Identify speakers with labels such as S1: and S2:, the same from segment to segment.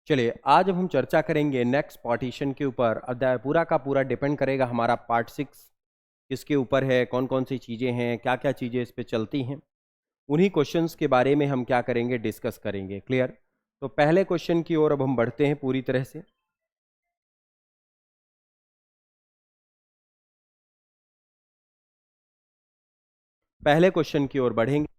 S1: चलिए आज हम चर्चा करेंगे नेक्स्ट पार्टीशन के ऊपर। अध्याय पूरा का पूरा डिपेंड करेगा हमारा पार्ट 6 किसके ऊपर है, कौन कौन सी चीज़ें हैं, क्या क्या चीज़ें इस पे चलती हैं, उन्हीं क्वेश्चंस के बारे में हम क्या करेंगे, डिस्कस करेंगे। क्लियर? तो पहले क्वेश्चन की ओर अब हम बढ़ते हैं पूरी तरह से। पहले क्वेश्चन की ओर बढ़ेंगे।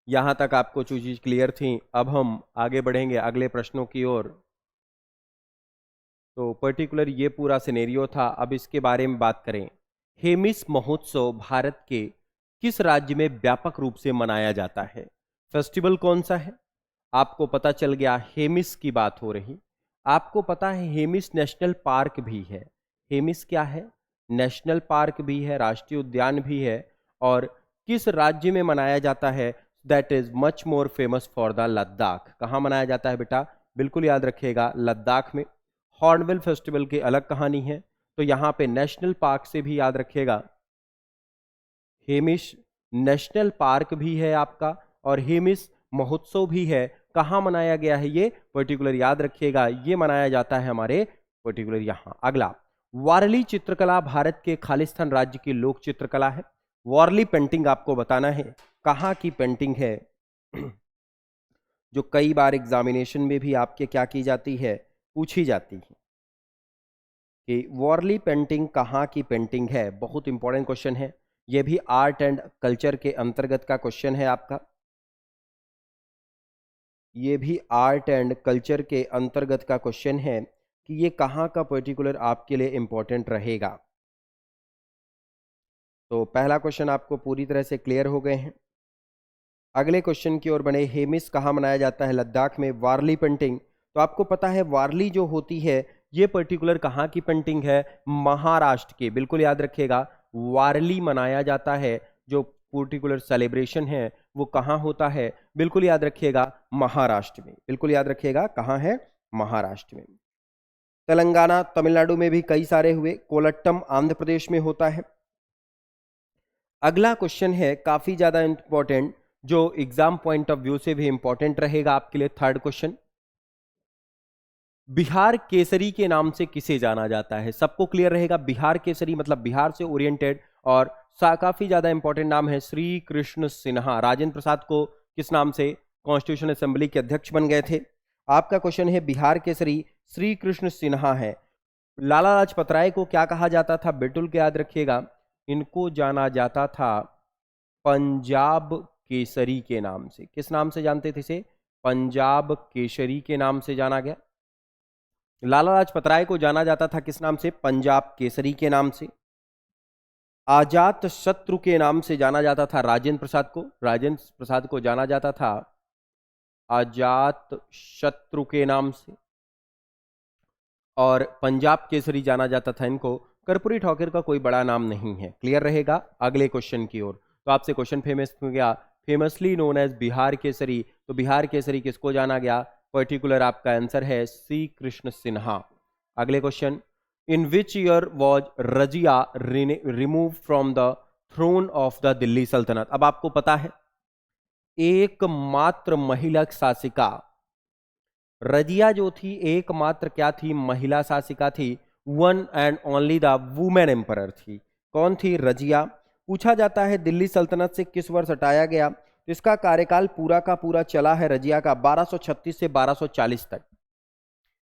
S1: यहां तक आपको जो चीज क्लियर थी, अब हम आगे बढ़ेंगे अगले प्रश्नों की ओर। तो पर्टिकुलर ये पूरा सिनेरियो था। अब इसके बारे में बात करें। हेमिस महोत्सव भारत के किस राज्य में व्यापक रूप से मनाया जाता है? फेस्टिवल कौन सा है? आपको पता चल गया, हेमिस की बात हो रही। आपको पता है हेमिस नेशनल पार्क भी है। हेमिस क्या है? नेशनल पार्क भी है, राष्ट्रीय उद्यान भी है। और किस राज्य में मनाया जाता है? That is much more famous for the Ladakh. कहाँ मनाया जाता है बेटा? बिल्कुल याद रखिएगा, लद्दाख में। हॉर्नबिल फेस्टिवल की अलग कहानी है। तो यहां पे नेशनल पार्क से भी याद रखिएगा, हेमिस नेशनल पार्क भी है आपका, और हेमिस महोत्सव भी है। कहाँ मनाया गया है ये? पर्टिकुलर याद रखिएगा, ये मनाया जाता है हमारे पर्टिकुलर यहां। अगला, वारली चित्रकला भारत के खालिस्तान राज्य की लोक चित्रकला है। वारली पेंटिंग आपको बताना है कहाँ की पेंटिंग है, जो कई बार एग्जामिनेशन में भी आपके क्या की जाती है, पूछी जाती है कि वारली पेंटिंग कहाँ की पेंटिंग है। बहुत इंपॉर्टेंट क्वेश्चन है ये भी, आर्ट एंड कल्चर के अंतर्गत का क्वेश्चन है आपका। ये भी आर्ट एंड कल्चर के अंतर्गत का क्वेश्चन है कि ये कहाँ का पर्टिकुलर आपके लिए इंपॉर्टेंट रहेगा। तो पहला क्वेश्चन आपको पूरी तरह से क्लियर हो गए हैं। अगले क्वेश्चन की ओर बने। हेमिस कहाँ मनाया जाता है? लद्दाख में। वारली पेंटिंग, तो आपको पता है वारली जो होती है ये पर्टिकुलर कहाँ की पेंटिंग है? महाराष्ट्र की। बिल्कुल याद रखिएगा, वारली मनाया जाता है, जो पर्टिकुलर सेलिब्रेशन है वो कहाँ होता है? बिल्कुल याद रखिएगा, महाराष्ट्र में। बिल्कुल याद रखिएगा, कहाँ है? महाराष्ट्र में। तेलंगाना, तमिलनाडु में भी कई सारे हुए। कोलट्टम आंध्र प्रदेश में होता है। अगला क्वेश्चन है काफी ज्यादा इंपॉर्टेंट, जो एग्जाम पॉइंट ऑफ व्यू से भी इंपॉर्टेंट रहेगा आपके लिए। थर्ड क्वेश्चन, बिहार केसरी के नाम से किसे जाना जाता है? सबको क्लियर रहेगा, बिहार केसरी मतलब बिहार से ओरिएंटेड, और काफी ज्यादा इंपॉर्टेंट नाम है श्री कृष्ण सिन्हा। राजेंद्र प्रसाद को किस नाम से कॉन्स्टिट्यूशन असेंबली के अध्यक्ष बन गए थे? आपका क्वेश्चन है बिहार केसरी श्री कृष्ण सिन्हा है। लाला लाजपत राय को क्या कहा जाता था? बिल्कुल याद रखिएगा, इनको जाना जाता था पंजाब केसरी के नाम से। किस नाम से जानते थे इसे? पंजाब केसरी के नाम से जाना गया। लाला लाजपत राय को जाना जाता था किस नाम से? पंजाब केसरी के नाम से। आजात शत्रु के नाम से जाना जाता था राजेंद्र प्रसाद को। राजेंद्र प्रसाद को जाना जाता था आजात शत्रु के नाम से। और पंजाब केसरी जाना जाता था इनको। कर्पूरी ठाकुर का कोई बड़ा नाम नहीं है। क्लियर रहेगा? अगले क्वेश्चन की ओर। तो आपसे क्वेश्चन फेमस हो गया, famously known as Bihar Kesari. तो बिहार केसरी किसको जाना गया? पर्टिकुलर आपका आंसर है श्री कृष्ण सिन्हा। अगले question, in which year was Razia remove from the throne of the Delhi Sultanate? अब आपको पता है एकमात्र महिला शासिका रजिया जो थी, एकमात्र क्या थी? महिला शासिका थी। One and only the women emperor थी। कौन थी? रजिया। पूछा जाता है दिल्ली सल्तनत से किस वर्ष हटाया गया? तो इसका कार्यकाल पूरा का पूरा चला है रजिया का 1236 से 1240 तक।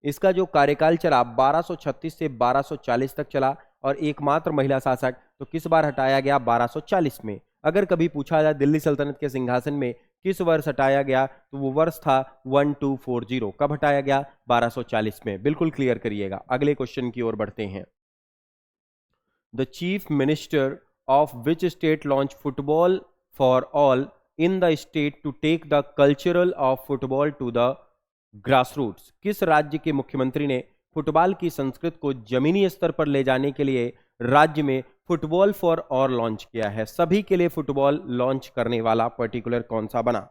S1: इसका जो कार्यकाल चला 1236 से 1240 तक चला, और एकमात्र महिला शासक। तो किस बार हटाया गया? 1240 में। अगर कभी पूछा जाए दिल्ली सल्तनत के सिंहासन में किस वर्ष हटाया गया, तो वो वर्ष था 1240। कब हटाया गया? 1240 में। बिल्कुल क्लियर करिएगा। अगले क्वेश्चन की ओर बढ़ते हैं। The chief minister of which state launch football for all in the state to take the cultural of football to the grassroots? किस राज्य के मुख्यमंत्री ने फुटबॉल की संस्कृति को जमीनी स्तर पर ले जाने के लिए राज्य में फुटबॉल फॉर ऑल लॉन्च किया है? सभी के लिए फुटबॉल लॉन्च करने वाला पर्टिकुलर कौन सा बना?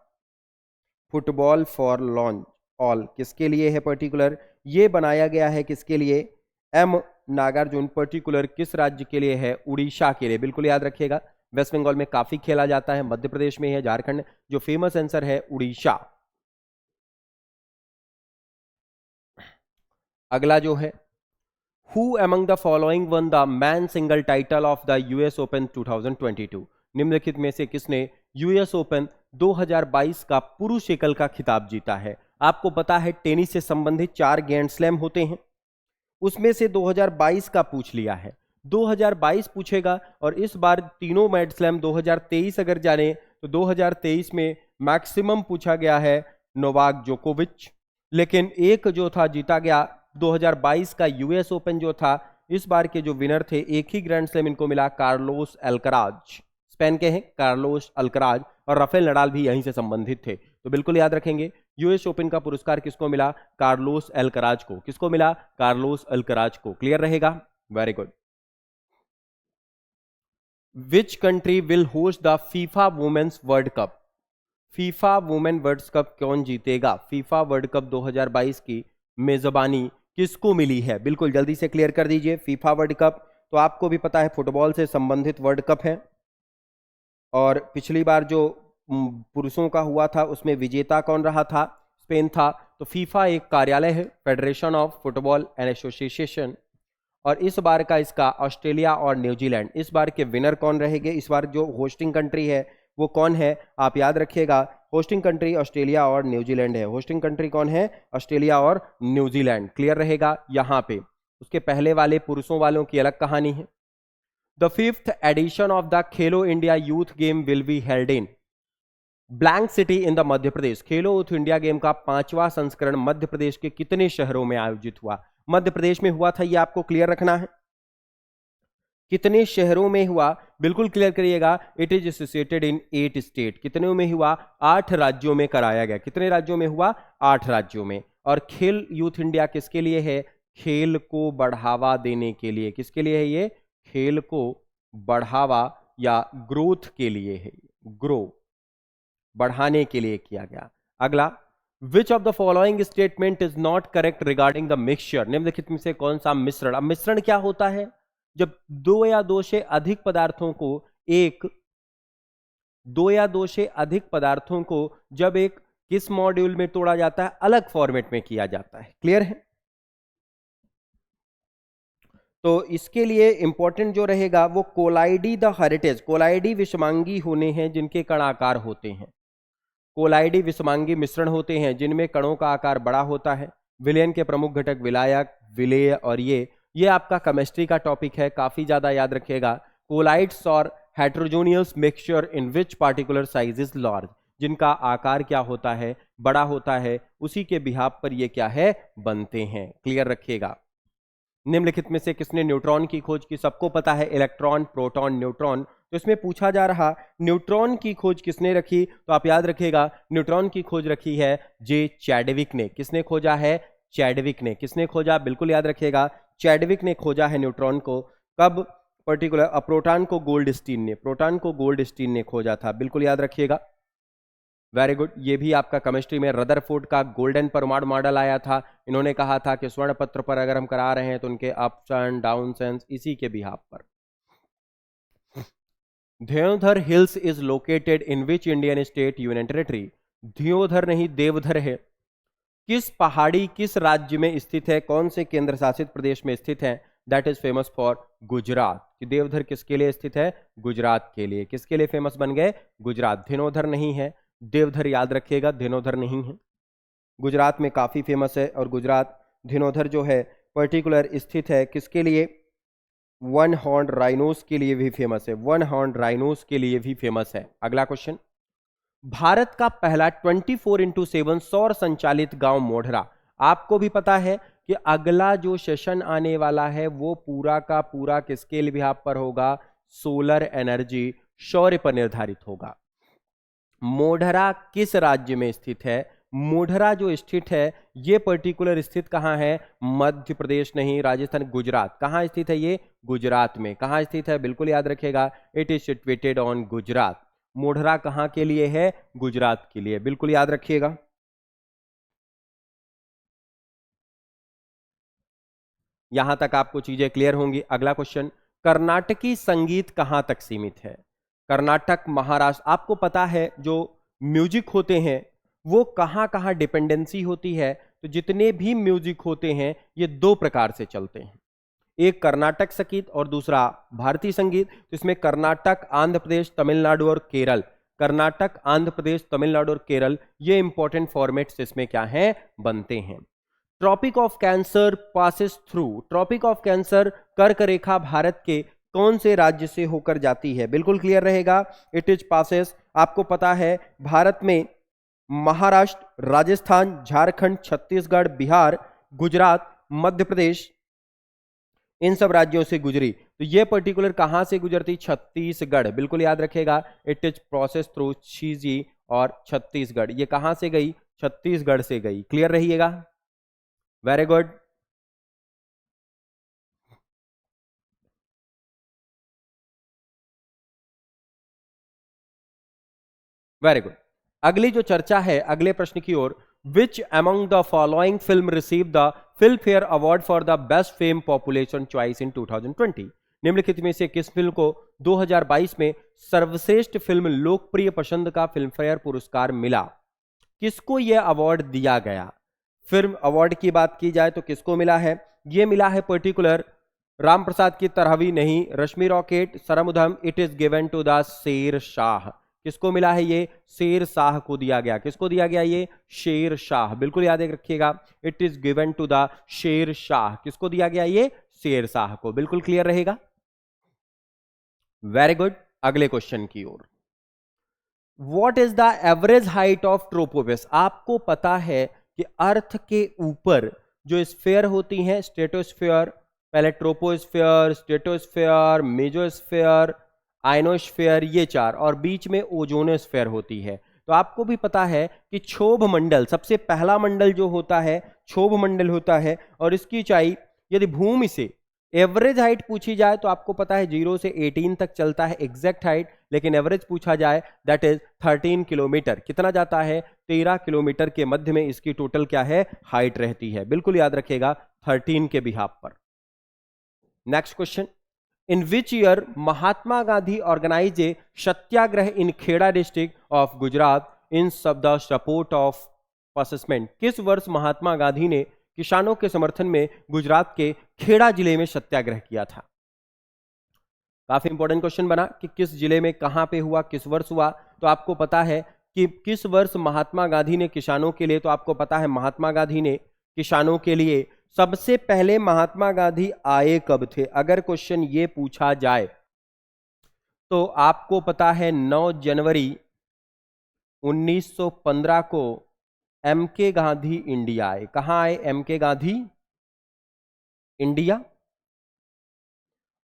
S1: फुटबॉल फॉर लॉन्च ऑल किसके लिए है पर्टिकुलर? ये बनाया गया है किसके लिए? एम नागार्जुन पर्टिकुलर किस राज्य के लिए है? उड़ीसा के लिए। बिल्कुल याद रखिएगा, वेस्ट बंगाल में काफी खेला जाता है, मध्य प्रदेश में है, झारखंड, जो फेमस आंसर है उड़ीसा। अगला जो है, who among the following one the man single title of the US open 2022? निम्नलिखित में से किसने यूएस ओपन 2022 का पुरुष एकल का खिताब जीता है? आपको पता है टेनिस से संबंधित 4 ग्रैंड स्लैम होते हैं, उसमें से 2022 का पूछ लिया है। 2022 पूछेगा और इस बार तीनों ग्रैंड स्लैम 2023 अगर जाने तो 2023 में मैक्सिमम पूछा गया है नोवाक जोकोविच, लेकिन एक जो था जीता गया 2022 का यूएस ओपन जो था, इस बार के जो विनर थे एक ही ग्रैंड स्लैम इनको मिला, कार्लोस अल्कराज, स्पेन के हैं कार्लोस अल्कराज, और राफेल नडाल भी यहीं से संबंधित थे। तो बिल्कुल याद रखेंगे यूएस ओपन का पुरस्कार किसको मिला? कार्लोस अल्कराज को। किसको मिला? कार्लोस अल्कराज को। क्लियर रहेगा? Very good. Which country will host the FIFA women's world cup? FIFA women world cup कौन जीतेगा? फीफा वर्ल्ड कप 2022 की मेजबानी किसको मिली है? बिल्कुल जल्दी से क्लियर कर दीजिए। फीफा वर्ल्ड कप तो आपको भी पता है फुटबॉल से संबंधित वर्ल्ड कप है, और पिछली बार जो पुरुषों का हुआ था उसमें विजेता कौन रहा था? स्पेन था। तो फीफा एक कार्यालय है, federation of football and association, और इस बार का इसका ऑस्ट्रेलिया और न्यूजीलैंड। इस बार के विनर कौन रहेंगे? इस बार जो होस्टिंग कंट्री है वो कौन है? आप याद रखिएगा, होस्टिंग कंट्री ऑस्ट्रेलिया और न्यूजीलैंड है। होस्टिंग कंट्री कौन है? ऑस्ट्रेलिया और न्यूजीलैंड। क्लियर रहेगा यहाँ पे। उसके पहले वाले पुरुषों वालों की अलग कहानी है। The 5th edition of the Khelo India youth game will be held in blank city in the Madhya Pradesh. Khelo youth India game का 5वां संस्करण मध्य प्रदेश के कितने शहरों में आयोजित हुआ? मध्य प्रदेश में हुआ था, ये आपको क्लियर रखना है। कितने शहरों में हुआ? बिल्कुल क्लियर करिएगा। It is associated in 8 state. कितने में हुआ? 8 राज्यों में कराया गया। कितने राज्यों में हुआ? 8 राज्यों में। और खेल यूथ इंडिया किसके लिए है? खेल को बढ़ावा देने के लिए। किसके लिए है ये? खेल को बढ़ावा या ग्रोथ के लिए है। ग्रो, बढ़ाने के लिए किया गया। अगला, विच of the following statement is not correct regarding the mixture? निम्नलिखित में से कौन सा मिश्रण? अब मिश्रण क्या होता है? जब 2 या 2 से अधिक पदार्थों को जब एक किस मॉड्यूल में तोड़ा जाता है? अलग फॉर्मेट में किया जाता है। क्लियर है? तो इसके लिए इंपॉर्टेंट जो रहेगा वो कोलाइडी द हेरिटेज। कोलाइडी विषमांगी होने हैं जिनके कण आकार होते हैं। कोलाइडी विषमांगी मिश्रण होते हैं जिनमें कणों का आकार बड़ा होता है। विलयन के प्रमुख घटक विलायक, विलेय और ये आपका केमिस्ट्री का टॉपिक है, काफी ज्यादा याद रखिएगा। कोलाइड्स और heterogeneous mixture in which particular size is large, जिनका आकार क्या होता है? बड़ा होता है, उसी के बिहाफ पर ये क्या है? बनते हैं। क्लियर रखिएगा। निम्नलिखित में से किसने न्यूट्रॉन की खोज की? सबको पता है इलेक्ट्रॉन, प्रोटॉन, न्यूट्रॉन। तो इसमें पूछा जा रहा न्यूट्रॉन की खोज किसने रखी? तो आप याद रखिएगा न्यूट्रॉन की खोज रखी है जे चैडविक ने। किसने खोजा है? चैडविक ने। किसने खोजा? बिल्कुल याद रखिएगा, चैडविक ने खोजा है न्यूट्रॉन को। कब? पर्टिकुलर प्रोटॉन को गोल्डस्टीन ने खोजा था। बिल्कुल याद रखिएगा। Very good. ये भी आपका केमिस्ट्री में रदरफोर्ड का गोल्डन परमाणु मॉडल आया था। इन्होंने कहा था कि स्वर्ण पत्र पर अगर हम करा रहे हैं तो उनके अप्स एंड डाउन सेंस इसी के बिहाफ पर। Devdhar hills is located in which Indian state union territory? Deodhar नहीं, देवधर है। किस पहाड़ी, किस राज्य में स्थित है? कौन से केंद्र शासित प्रदेश में स्थित है? That is famous for Gujarat. कि देवधर किसके लिए स्थित है? गुजरात के लिए। किसके लिए फेमस बन गए? गुजरात। धेनोधर नहीं है, देवधर याद रखिएगा, धेनोधर नहीं है। गुजरात में काफी फेमस है, और गुजरात धेनोधर जो है पर्टिकुलर स्थित है किसके लिए? 1 हॉर्न राइनोस के लिए भी फेमस है। 1 हॉर्न राइनोस के लिए भी फेमस है। अगला क्वेश्चन, भारत का पहला 24x7 सौर संचालित गांव मोढरा। आपको भी पता है कि अगला जो सेशन आने वाला है वो पूरा का पूरा किसके बिहाफ पर होगा? सोलर एनर्जी, सौर पर निर्धारित होगा। मोढेरा किस राज्य में स्थित है? मोढेरा जो स्थित है ये पर्टिकुलर स्थित कहां है? मध्य प्रदेश नहीं, राजस्थान, गुजरात। कहां स्थित है ये? गुजरात में। कहां स्थित है? बिल्कुल याद रखिएगा, it is situated on Gujarat. Modhera कहां के लिए है? गुजरात के लिए, बिल्कुल याद रखिएगा। यहां तक आपको चीजें क्लियर होंगी। अगला क्वेश्चन, कर्नाटकी संगीत कहां तक सीमित है? कर्नाटक, महाराष्ट्र, आपको पता है जो म्यूजिक होते हैं वो कहां कहां डिपेंडेंसी होती है? तो जितने भी म्यूजिक होते हैं ये दो प्रकार से चलते हैं, एक कर्नाटक संगीत और दूसरा भारतीय संगीत। तो इसमें कर्नाटक, आंध्र प्रदेश, तमिलनाडु और केरल, कर्नाटक, आंध्र प्रदेश, तमिलनाडु और केरल, ये इंपॉर्टेंट फॉर्मेट्स इसमें क्या हैं? बनते हैं। Tropic of cancer passes through, tropic of cancer कर्क रेखा भारत के कौन से राज्य से होकर जाती है? बिल्कुल क्लियर रहेगा, इट इज पासिस, आपको पता है भारत में महाराष्ट्र, राजस्थान, झारखंड, छत्तीसगढ़, बिहार, गुजरात, मध्य प्रदेश, इन सब राज्यों से गुजरी। तो ये पर्टिकुलर कहां से गुजरती? छत्तीसगढ़, बिल्कुल याद रखेगा, इट इज प्रोसेस थ्रू छीजी और छत्तीसगढ़। ये कहां से गई? छत्तीसगढ़ से गई। क्लियर रहिएगा, वेरी गुड। Very good. अगली जो चर्चा है अगले प्रश्न की ओर, which among the following film receive the Filmfare award for the best fame population choice in 2020? निम्नलिखित में से किस फिल्म को 2022 में सर्वश्रेष्ठ फिल्म लोकप्रिय पसंद का फिल्म फेयर पुरस्कार मिला? किसको यह अवार्ड दिया गया? फिल्म अवार्ड की बात की जाए तो किसको मिला है? यह मिला है पर्टिकुलर राम प्रसाद की तरहवी नहीं, Rashmi Rocket, Sardar Udham, it is given to the Sher Shah. किसको मिला है ये? शेर शाह को दिया गया। किसको दिया गया ये? शेर शाह, बिल्कुल याद रखिएगा, it is given to the Sher Shah. किसको दिया गया ये? शेर शाह को, बिल्कुल क्लियर रहेगा, वेरी गुड। अगले क्वेश्चन की ओर, what is the average height of tropopause? आपको पता है कि अर्थ के ऊपर जो स्फीयर होती हैं, स्ट्रेटोस्फीयर, पहले ट्रोपोस्फीयर, स्ट्रेटोस्फीयर, मेजोस्फीयर, आयनोस्फीयर, ये चार, और बीच में ओजोनोस्फीयर होती है। तो आपको भी पता है कि क्षोभ मंडल, सबसे पहला मंडल जो होता है क्षोभ मंडल होता है, और इसकी ऊंचाई यदि भूमि से एवरेज हाइट पूछी जाए तो आपको पता है 0 से 18 तक चलता है एग्जैक्ट हाइट, लेकिन एवरेज पूछा जाए दैट इज 13 किलोमीटर। कितना जाता है? 13 किलोमीटर के मध्य में इसकी टोटल क्या है? हाइट रहती है, बिल्कुल याद रखेगा, 13 के बिहाफ पर। Next question, in which year Mahatma Gandhi organise a satyagraha in Kheda district of Gujarat in सब द सपोर्ट ऑफ असेसमेंट? किस वर्ष महात्मा गांधी ने किसानों के समर्थन में गुजरात के खेड़ा जिले में सत्याग्रह किया था? काफी इंपॉर्टेंट क्वेश्चन बना कि किस जिले में, कहां पे हुआ, किस वर्ष हुआ। तो आपको पता है कि किस वर्ष महात्मा गांधी ने किसानों के लिए, तो आपको पता है महात्मा गांधी ने किसानों के लिए सबसे पहले महात्मा गांधी आए कब थे? अगर क्वेश्चन ये पूछा जाए तो आपको पता है 9 जनवरी 1915 को एम के गांधी इंडिया आए। कहां आए एम के गांधी? इंडिया।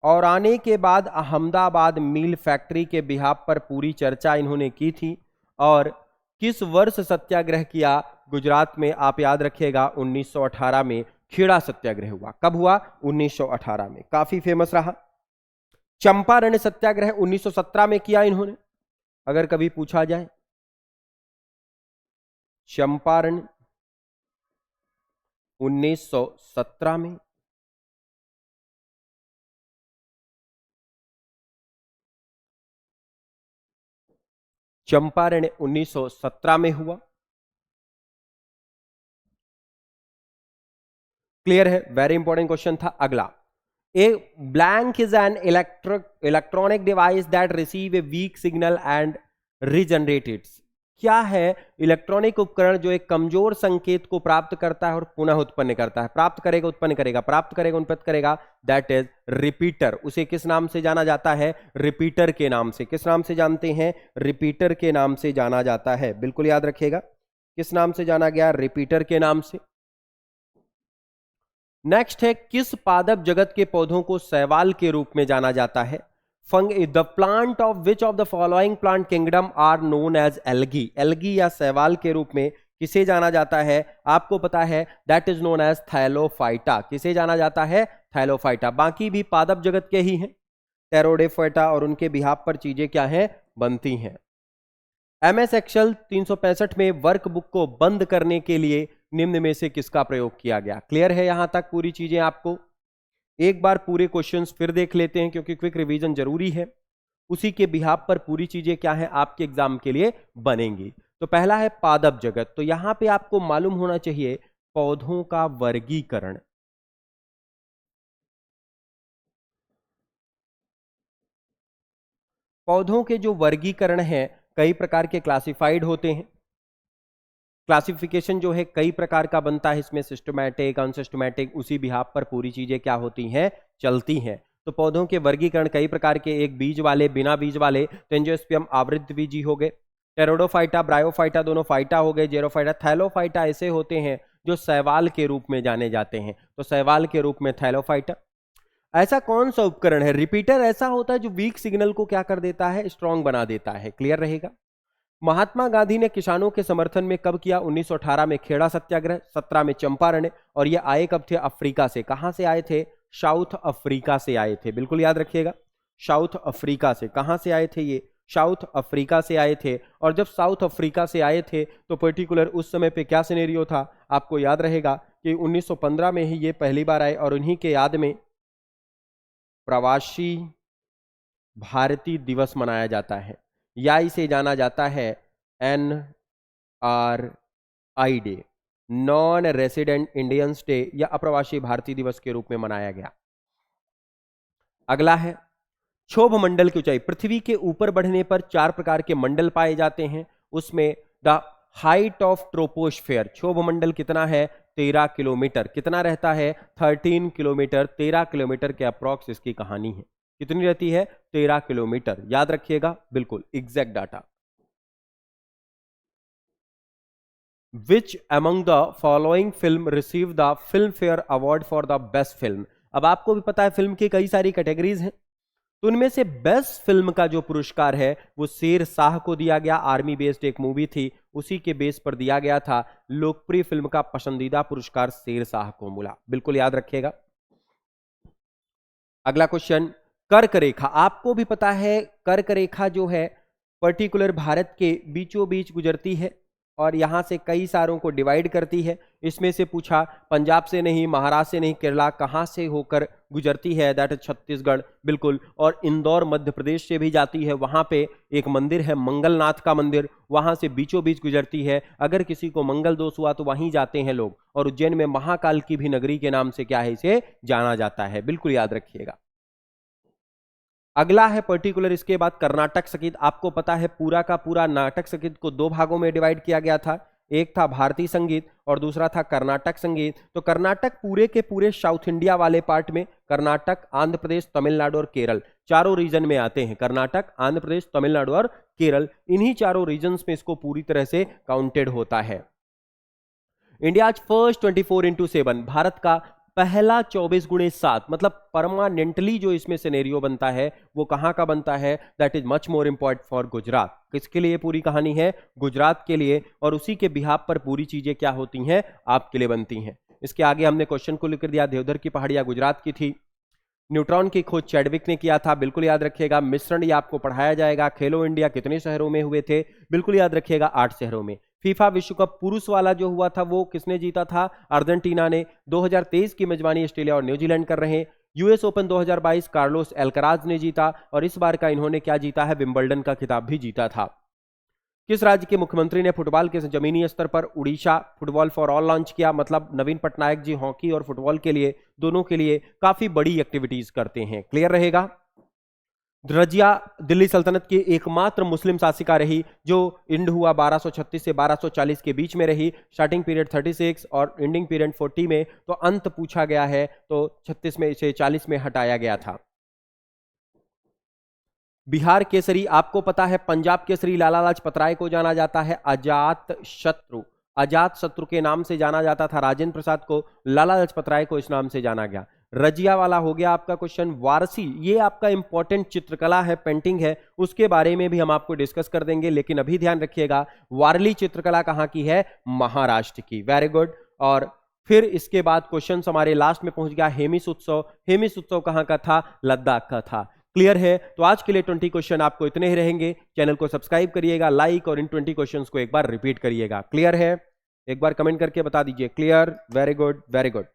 S1: और आने के बाद अहमदाबाद मिल फैक्ट्री के बिहाफ पर पूरी चर्चा इन्होंने की थी। और किस वर्ष सत्याग्रह किया गुजरात में? आप याद रखिएगा 1918 में खेड़ा सत्याग्रह हुआ। कब हुआ? 1918 में, काफी फेमस रहा। चंपारण सत्याग्रह 1917 में किया इन्होंने, अगर कभी पूछा जाए। चंपारण 1917 में। चंपारण 1917 में हुआ, क्लियर है, वेरी इंपॉर्टेंट क्वेश्चन था। अगला, a blank is an electronic device that receive a weak signal and regenerated. क्या है इलेक्ट्रॉनिक उपकरण जो एक कमजोर संकेत को प्राप्त करता है और पुनः उत्पन्न करता है? प्राप्त करेगा, उत्पन्न करेगा, प्राप्त करेगा, उत्पन्न करेगा, दैट इज रिपीटर। उसे किस नाम से जाना जाता है? रिपीटर के नाम से। किस नाम से जानते हैं? रिपीटर के नाम से जाना जाता है, बिल्कुल याद रखिएगा, किस नाम से जाना गया? रिपीटर के नाम से। नेक्स्ट है, किस पादप जगत के पौधों को शैवाल के रूप में जाना जाता है? फंग the plant of which of the following plant kingdom are known as algae, algae या शैवाल के रूप में किसे जाना जाता है? आपको पता है that is known as thallophyta. किसे जाना जाता है? थैलोफाइटा। बाकी भी पादप जगत के ही हैं, टेरोडोफाइटा, और उनके बिहाफ पर चीजें क्या हैं? बनती हैं। एमएस एक्सेल 365 में वर्कबुक को बंद करने के लिए निम्न में से किसका प्रयोग किया गया? क्लियर है यहां तक पूरी चीजें? आपको एक बार पूरे क्वेश्चंस फिर देख लेते हैं क्योंकि क्विक रिवीजन जरूरी है। उसी के बिहाफ पर पूरी चीजें क्या है आपके एग्जाम के लिए बनेंगी। तो पहला है पादप जगत। तो यहां पे आपको मालूम होना चाहिए पौधों का वर्गीकरण। पौधों के जो वर्गीकरण है कई प्रकार के क्लासिफाइड होते हैं। क्लासिफिकेशन जो है कई प्रकार का बनता है, इसमें सिस्टमैटिक, अनसिस्टमैटिक, उसी बिहाफ पर पूरी चीजें क्या होती हैं? चलती हैं। तो पौधों के वर्गीकरण कई प्रकार के, एक बीज वाले, बिना बीज वाले, तो एंजियोस्पर्म आवृत्त बीजी हो गए, टेरोडोफाइटा, ब्रायोफाइटा दोनों फाइटा हो गए, जेरोफाइटा, थैलोफाइटा ऐसे होते हैं जो शैवाल के रूप में जाने जाते हैं। तो शैवाल के रूप में थैलोफाइटा। ऐसा कौन सा उपकरण है? रिपीटर ऐसा होता है जो वीक सिग्नल को क्या कर देता है? स्ट्रांग बना देता है। क्लियर रहेगा। महात्मा गांधी ने किसानों के समर्थन में कब किया? 1918 में खेड़ा सत्याग्रह, 17 में चंपारण, और ये आए कब थे? अफ्रीका से। कहां से आए थे? साउथ अफ्रीका से आए थे। बिल्कुल याद रखिएगा, साउथ अफ्रीका से। कहां से आए थे ये? साउथ अफ्रीका से आए थे। और जब साउथ अफ्रीका से आए थे तो पर्टिकुलर उस समय पे क्या सिनेरियो था? आपको याद रहेगा कि 1915 में ही ये पहली बार आए, और उन्हीं के याद में प्रवासी भारतीय दिवस मनाया जाता है, या इसे जाना जाता है NRI day, non resident Indians day, या अप्रवासी भारतीय दिवस के रूप में मनाया गया। अगला है क्षोभ मंडल की ऊंचाई। पृथ्वी के ऊपर बढ़ने पर 4 प्रकार के मंडल पाए जाते हैं। उसमें द हाइट ऑफ ट्रोपोस्फेयर, क्षोभ मंडल कितना है? 13 किलोमीटर। कितना रहता है? 13 किलोमीटर। 13 किलोमीटर के अप्रॉक्स इसकी कहानी है। कितनी रहती है? 13 किलोमीटर। याद रखिएगा, बिल्कुल exact data. Which among the following film receive the Filmfare award for the best film? अब आपको भी पता है फिल्म की कई सारी कैटेगरीज हैं, तो उनमें से बेस्ट फिल्म का जो पुरस्कार है वो शेर शाह को दिया गया। आर्मी बेस्ड एक मूवी थी, उसी के बेस पर दिया गया था। लोकप्रिय फिल्म का पसंदीदा पुरस्कार शेर शाह को मिला। बिल्कुल याद रखिएगा। अगला क्वेश्चन, कर्क रेखा। आपको भी पता है कर्क रेखा जो है पर्टिकुलर भारत के बीचों बीच गुजरती है और यहां से कई सारों को डिवाइड करती है। इसमें से पूछा पंजाब से नहीं, महाराष्ट्र से नहीं, केरला कहां से होकर गुजरती है? That is Chhattisgarh. बिल्कुल। और इंदौर मध्य प्रदेश से भी जाती है। वहां पे एक मंदिर है मंगलनाथ का मंदिर, वहां से बीचों बीच गुजरती है। अगर किसी को मंगल दोष हुआ तो वहीं जाते हैं लोग। और उज्जैन में महाकाल की भी नगरी के नाम से क्या है? इसे जाना जाता है। बिल्कुल याद रखिएगा। अगला है पर्टिकुलर, इसके बाद कर्नाटक संगीत। आपको पता है पूरा का पूरा नाटक संगीत को 2 भागों में डिवाइड किया गया था। एक था भारतीय संगीत और दूसरा था कर्नाटक संगीत। तो कर्नाटक पूरे के पूरे साउथ इंडिया वाले पार्ट में कर्नाटक, आंध्र प्रदेश, तमिलनाडु और केरल, चारों रीजन में आते हैं। कर्नाटक, आंध्र प्रदेश, तमिलनाडु और केरल, इन्हीं चारों रीजन में इसको पूरी तरह से काउंटेड होता है। इंडिया फर्स्ट 24x7, भारत का पहला 24x7, मतलब परमानेंटली जो इसमें सिनेरियो बनता है वो कहां का बनता है? That is much more important for Gujarat. किसके लिए पूरी कहानी है? गुजरात के लिए। और उसी के बिहाफ पर पूरी चीजें क्या होती हैं? आपके लिए बनती हैं। इसके आगे हमने क्वेश्चन को लिख दिया, देवधर की पहाड़ियां गुजरात की थी। न्यूट्रॉन की खोज चैडविक ने किया था। बिल्कुल याद रखिएगा। मिश्रण ये आपको पढ़ाया जाएगा। खेलो इंडिया कितने शहरों में हुए थे? बिल्कुल याद रखिएगा, 8 शहरों में। फीफा विश्व कप पुरुष वाला जो हुआ था वो किसने जीता था? अर्जेंटीना ने। 2023 की मेजबानी ऑस्ट्रेलिया और न्यूजीलैंड कर रहे हैं। यूएस ओपन 2022 कार्लोस एल्कराज ने जीता, और इस बार का इन्होंने क्या जीता है? विंबलडन का खिताब भी जीता था। किस राज्य के मुख्यमंत्री ने फुटबॉल के जमीनी स्तर पर Orissa football for all launch किया? मतलब नवीन पटनायक जी हॉकी और फुटबॉल के लिए, दोनों के लिए काफी बड़ी एक्टिविटीज करते हैं। क्लियर रहेगा। रजिया दिल्ली सल्तनत की एकमात्र मुस्लिम शासिका रही जो इंड हुआ 1236 से 1240 के बीच में रही। स्टार्टिंग पीरियड 36 और एंडिंग पीरियड 40 में। तो अंत पूछा गया है तो 36 में से 40 में हटाया गया था। बिहार केसरी, आपको पता है पंजाब केसरी लाला लाजपत राय को जाना जाता है। अजात शत्रु, अजात शत्रु के नाम से जाना जाता था राजेंद्र प्रसाद को, लाला लाजपत राय को इस नाम से जाना गया। रजिया वाला हो गया आपका क्वेश्चन। वारसी, ये आपका इंपॉर्टेंट चित्रकला है, पेंटिंग है, उसके बारे में भी हम आपको डिस्कस कर देंगे, लेकिन अभी ध्यान रखिएगा वारली चित्रकला कहां की है, महाराष्ट्र की। Very good. और फिर इसके बाद क्वेश्चन हमारे लास्ट में पहुंच गया हेमिस उत्सव। हेमिस उत्सव कहां का था, लद्दाख का था। क्लियर है? तो आज के लिए 20 क्वेश्चन आपको इतने ही रहेंगे। चैनल को सब्सक्राइब करिएगा, लाइक, और इन 20 क्वेश्चंस को एक बार रिपीट करिएगा। क्लियर है? एक बार कमेंट करके बता दीजिए clear. Very good, very good.